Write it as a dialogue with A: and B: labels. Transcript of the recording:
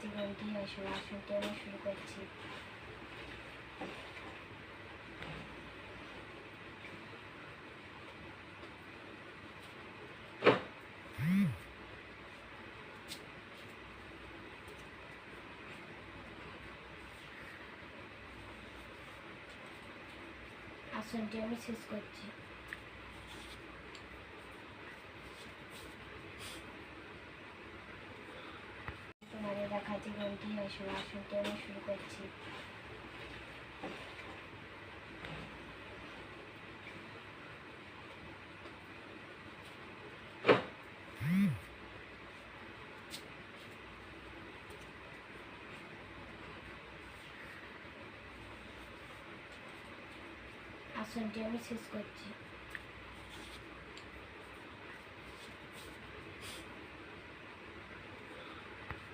A: জীবনটি আসলে আসনটি আমি শুরু করছি। আসনটি আমি শেষ করছি। তোমাদের দেখা জীবনটি আসলে আসনটি আমি শুরু করছি। আসনটি আমি শেষ করছি।